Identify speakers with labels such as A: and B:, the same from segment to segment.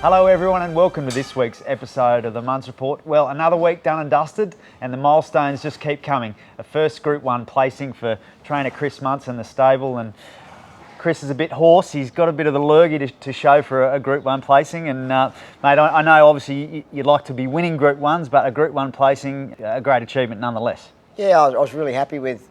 A: Hello everyone and welcome to this week's episode of the Munce Report. Well, another week done and dusted and the milestones just keep coming. A first Group 1 placing for trainer Chris Munce in the stable, and Chris is a bit hoarse. He's got a bit of the lurgy to show for a Group 1 placing, and mate, I know obviously you'd like to be winning Group 1s, but a Group 1 placing, a great achievement nonetheless.
B: Yeah, I was really happy with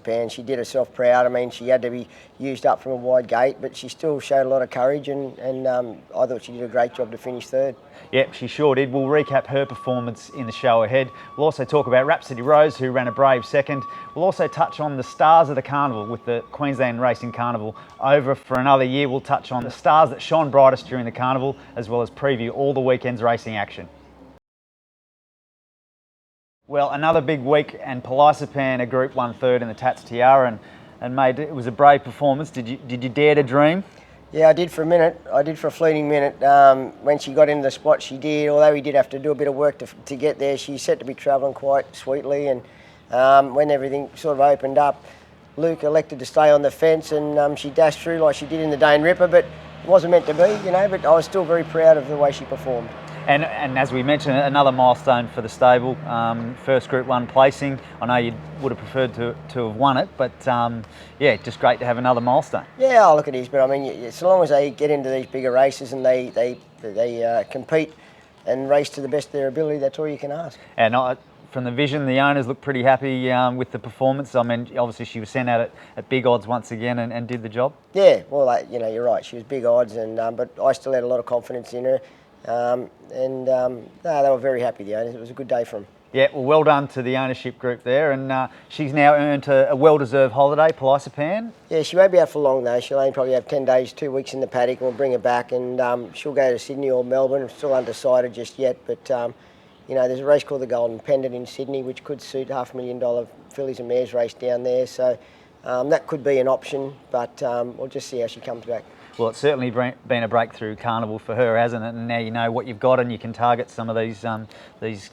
B: Pan. She did herself proud. I mean, she had to be used up from a wide gate, but she still showed a lot of courage, and I thought she did a great job to finish third.
A: Yep, she sure did. We'll recap her performance in the show ahead. We'll also talk about Rhapsody Rose, who ran a brave second. We'll also touch on the stars of the carnival with the Queensland Racing Carnival over for another year. We'll touch on the stars that shone brightest during the carnival, as well as preview all the weekend's racing action. Well, another big week, and Pan a Group 1 third in the Tats Tiara, and mate, it was a brave performance. Did you dare to dream?
B: Yeah, I did for a minute. I did for a fleeting minute. When she got into the spot, she did. Although we did have to do a bit of work to get there, she's set to be travelling quite sweetly. And when everything sort of opened up, Luke elected to stay on the fence, and she dashed through like she did in the Dane Ripper, but it wasn't meant to be, you know. But I was still very proud of the way she performed.
A: And as we mentioned, another milestone for the stable, first Group 1 placing. I know you would have preferred to have won it, but yeah, just great to have another milestone.
B: Yeah, I'll look at this, but I mean, so long as they get into these bigger races and they compete and race to the best of their ability, that's all you can ask.
A: And from the vision, the owners look pretty happy with the performance. I mean, obviously she was sent out at big odds once again and did the job. Yeah,
B: well, you know, you're right. She was big odds, and but I still had a lot of confidence in her. No, they were very happy, the owners. It was a good day for them.
A: Yeah, well done to the ownership group there, and she's now earned a well-deserved holiday, Pan.
B: Yeah, she won't be out for long though. She'll only probably have 10 days, 2 weeks in the paddock, and we'll bring her back, and she'll go to Sydney or Melbourne. I'm still undecided just yet, but you know, there's a race called the Golden Pendant in Sydney, which could suit $500,000 fillies and mares race down there, so that could be an option, but we'll just see how she comes back.
A: Well, it's certainly been a breakthrough carnival for her, hasn't it? And now you know what you've got, and you can target some of these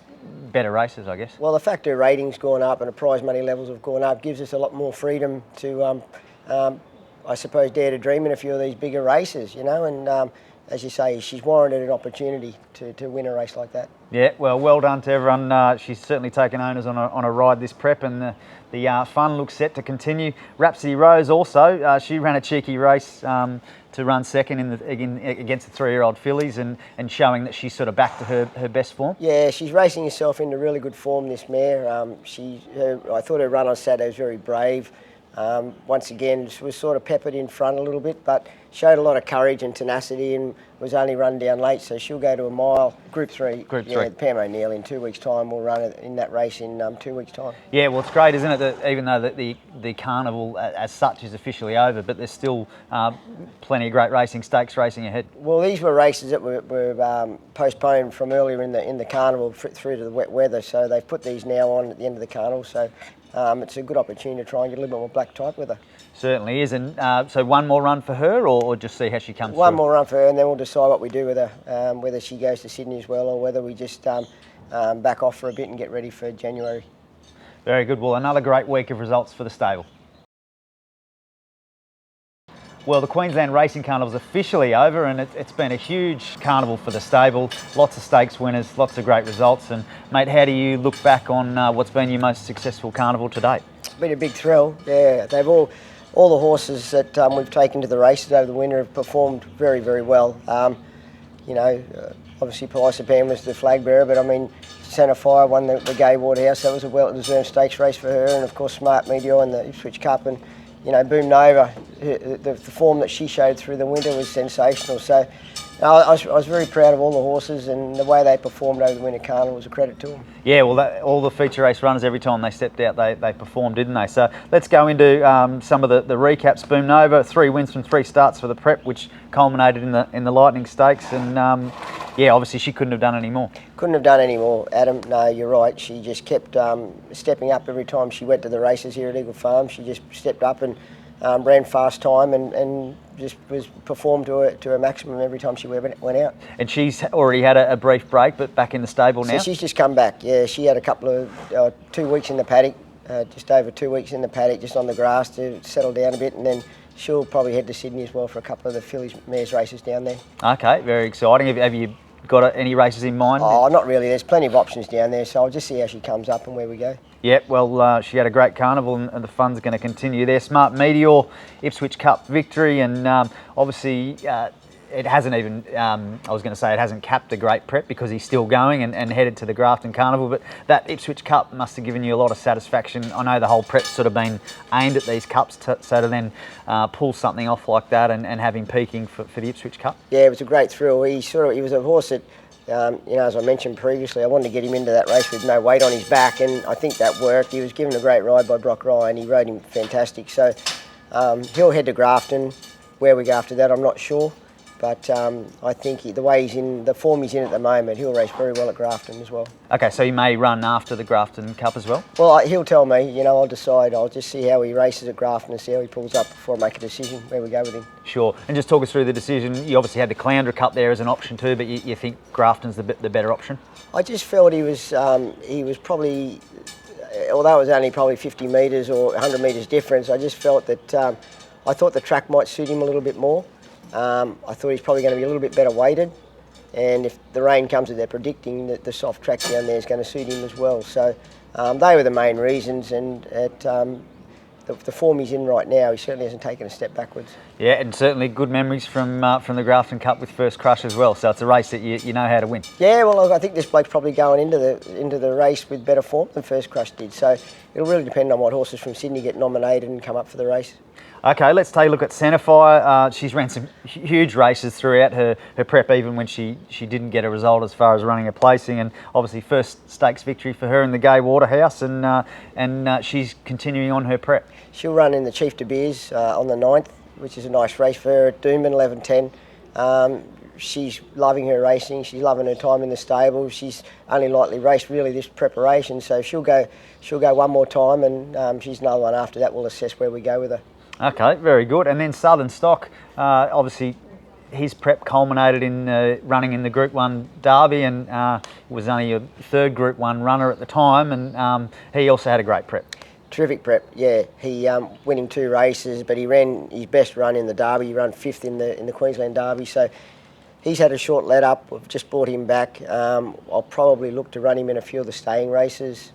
A: better races, I guess.
B: Well, the fact her rating's gone up and her prize money levels have gone up gives us a lot more freedom to, I suppose, dare to dream in a few of these bigger races, you know. And as you say, she's warranted an opportunity to win a race like that.
A: Yeah, well done to everyone. She's certainly taken owners on a ride this prep, and the fun looks set to continue. Rhapsody Rose also, she ran a cheeky race to run second against the 3-year-old fillies, and showing that she's sort of back to her best form.
B: Yeah, she's racing herself into really good form, this mare. I thought her run on Saturday was very brave. Once again, she was sort of peppered in front a little bit, but showed a lot of courage and tenacity, and was only run down late, so she'll go to a mile. Group 3. Pam O'Neill in 2 weeks' time will run in that race in 2 weeks' time.
A: Yeah, well, it's great, isn't it, that even though the carnival as such is officially over, but there's still plenty of great racing, stakes racing ahead.
B: Well, these were races that were postponed from earlier in the carnival through to the wet weather, so they've put these now on at the end of the carnival, so it's a good opportunity to try and get a little bit more black type with her. Certainly
A: is, and so one more run for her, or just see how she comes
B: One
A: through?
B: more run for her, and then we'll decide what we do with her, whether she goes to Sydney as well, or whether we just back off for a bit and get ready for January.
A: Very good. Well, another great week of results for the stable. Well, the Queensland Racing Carnival's officially over, and it's been a huge carnival for the stable. Lots of stakes winners, lots of great results. And mate, how do you look back on what's been your most successful carnival to date?
B: It's been a big thrill. Yeah, they've all the horses that we've taken to the races over the winter have performed very, very well. You know, obviously Pan was the flag bearer, but I mean, Centre Fire won the Gay Waterhouse. That was a well-deserved stakes race for her, and of course Smart Meteor in the Ipswich Cup, and you know, Boom Nova, the form that she showed through the winter was sensational. So I was very proud of all the horses, and the way they performed over the winter carnival was a credit to them.
A: Yeah, well, all the feature race runners, every time they stepped out, they performed, didn't they? So let's go into some of the recaps. Boom Nova, 3 wins from 3 starts for the prep, which culminated in the Lightning Stakes, and yeah, obviously she couldn't have done any more.
B: Couldn't have done any more, Adam. No, you're right. She just kept stepping up every time she went to the races here at Eagle Farm. She just stepped up and ran fast time and just was performed to her maximum every time she went out.
A: And she's already had a brief break, but back in the stable now?
B: So she's just come back, yeah. She had a couple of 2 weeks in the paddock, just over 2 weeks in the paddock, just on the grass to settle down a bit, and then she'll probably head to Sydney as well for a couple of the fillies mares races down there.
A: Okay, very exciting. Have you got any races in mind?
B: Oh, not really. There's plenty of options down there, so I'll just see how she comes up and where we go.
A: Yep, well, she had a great carnival and the fun's going to continue there. Smart Meteor, Ipswich Cup victory, and obviously it hasn't even, I was going to say it hasn't capped a great prep because he's still going and headed to the Grafton Carnival, but that Ipswich Cup must have given you a lot of satisfaction. I know the whole prep's sort of been aimed at these cups, so to then pull something off like that and have him peaking for the Ipswich Cup.
B: Yeah, it was a great thrill. He was a horse that, as I mentioned previously, I wanted to get him into that race with no weight on his back, and I think that worked. He was given a great ride by Brock Ryan. He rode him fantastic. So he'll head to Grafton. Where we go after that, I'm not sure. But I think the way he's in, the form he's in at the moment, he'll race very well at Grafton as well.
A: Okay, so he may run after the Grafton Cup as well?
B: Well, he'll tell me, I'll decide. I'll just see how he races at Grafton and see how he pulls up before I make a decision where we go with him.
A: Sure, and just talk us through the decision. You obviously had the Caloundra Cup there as an option too, but you think Grafton's the better option?
B: I just felt he was probably, although it was only probably 50 metres or 100 metres difference, I just felt that I thought the track might suit him a little bit more. I thought he's probably going to be a little bit better weighted, and if the rain comes that they're predicting, that the soft track down there is going to suit him as well. So they were the main reasons, and the form he's in right now, he certainly hasn't taken a step backwards.
A: Yeah, and certainly good memories from the Grafton Cup with First Crush as well. So it's a race that you know how to win.
B: Yeah, well, I think this bloke's probably going into the race with better form than First Crush did. So it'll really depend on what horses from Sydney get nominated and come up for the race.
A: Okay, let's take a look at Centrefire. She's ran some huge races throughout her prep, even when she didn't get a result as far as running a placing, and obviously first stakes victory for her in the Gay Waterhouse, and she's continuing on her prep.
B: She'll run in the Chief De Beers on the 9th, which is a nice race for her at Doomben, 11:10. She's loving her racing. She's loving her time in the stable. She's only lightly raced really this preparation, so she'll go one more time, and she's another one after that. We'll assess where we go with her.
A: Okay, very good. And then Southern Stock, obviously his prep culminated in running in the Group 1 Derby, and was only a third Group 1 runner at the time, and he also had a great prep.
B: Terrific prep, yeah. He winning 2 races, but he ran his best run in the Derby. He ran 5th in the Queensland Derby, so he's had a short let up. We've just brought him back. I'll probably look to run him in a few of the staying races,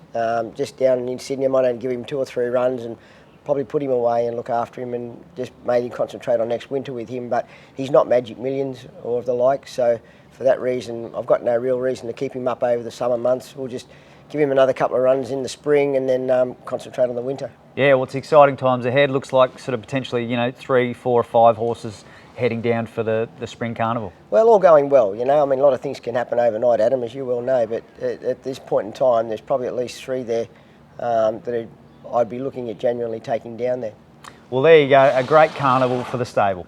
B: just down in Sydney. I might only give him 2 or 3 runs and probably put him away and look after him, and just maybe concentrate on next winter with him. But he's not Magic Millions or the like, so for that reason, I've got no real reason to keep him up over the summer months. We'll just give him another couple of runs in the spring and then concentrate on the winter. Yeah,
A: well, it's exciting times ahead. Looks like sort of potentially, 3, 4 or 5 horses heading down for the Spring Carnival.
B: Well, all going well, I mean, a lot of things can happen overnight, Adam, as you well know, but at this point in time, there's probably at least 3 there that I'd be looking at genuinely taking down there.
A: Well, there you go, a great carnival for the stable.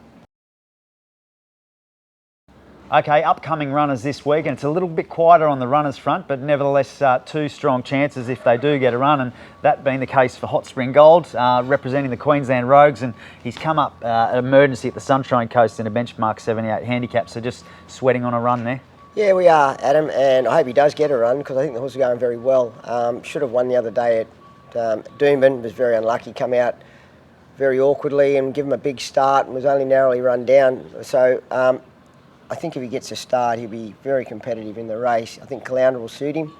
A: Okay, upcoming runners this week, and it's a little bit quieter on the runners front, but nevertheless 2 strong chances if they do get a run, and that being the case for Hot Spring Gold, representing the Queensland Rogues, and he's come up at emergency at the Sunshine Coast in a benchmark 78 handicap, so just sweating on a run there.
B: Yeah, we are, Adam, and I hope he does get a run because I think the horse is going very well. Should have won the other day at Doomben, was very unlucky, come out very awkwardly and give him a big start and was only narrowly run down. So I think if he gets a start, he'll be very competitive in the race. I think Caloundra will suit him.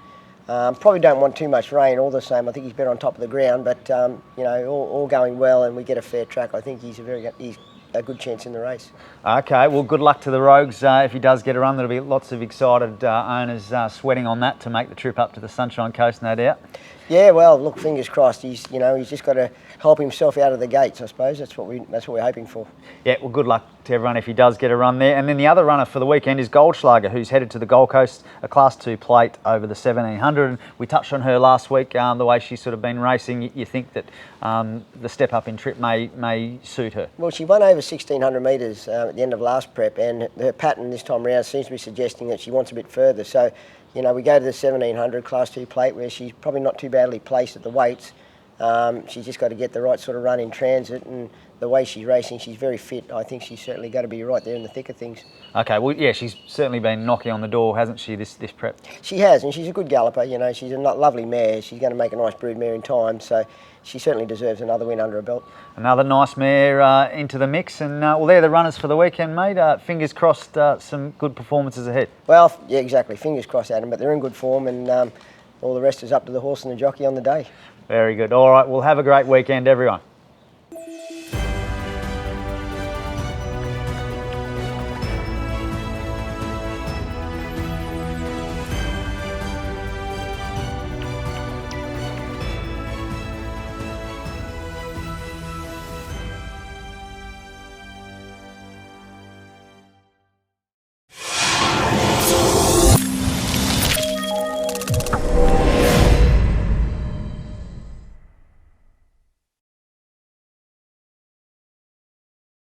B: Probably don't want too much rain all the same. I think he's better on top of the ground, but all going well and we get a fair track, I think he's a good chance in the race.
A: Okay, well, good luck to the Rogues. If he does get a run, there'll be lots of excited owners sweating on that to make the trip up to the Sunshine Coast, no doubt.
B: Yeah, well, look, fingers crossed. He's just got to help himself out of the gates, I suppose. That's what we're hoping for. Yeah,
A: well, good luck to everyone if he does get a run there. And then the other runner for the weekend is Goldschlager, who's headed to the Gold Coast, a Class 2 plate over the 1700. And we touched on her last week, the way she's sort of been racing. You think that the step up in trip may suit her?
B: Well, she won over 1,600 metres at the end of last prep, and her pattern this time around seems to be suggesting that she wants a bit further. So, we go to the 1700 Class 2 plate where she's probably not too badly placed at the weights. She's just got to get the right sort of run in transit, and the way she's racing, she's very fit. I think she's certainly got to be right there in the thick of things.
A: Okay, well, yeah, she's certainly been knocking on the door, hasn't she, this prep?
B: She has, and she's a good galloper. You know, she's a lovely mare. She's going to make a nice brood mare in time, so she certainly deserves another win under her belt.
A: Another nice mare into the mix, and well, they're the runners for the weekend, mate. Fingers crossed, some good performances ahead.
B: Well, yeah, exactly. Fingers crossed, Adam, but they're in good form, and all the rest is up to the horse and the jockey on the day.
A: Very good. All right, well, have a great weekend, everyone.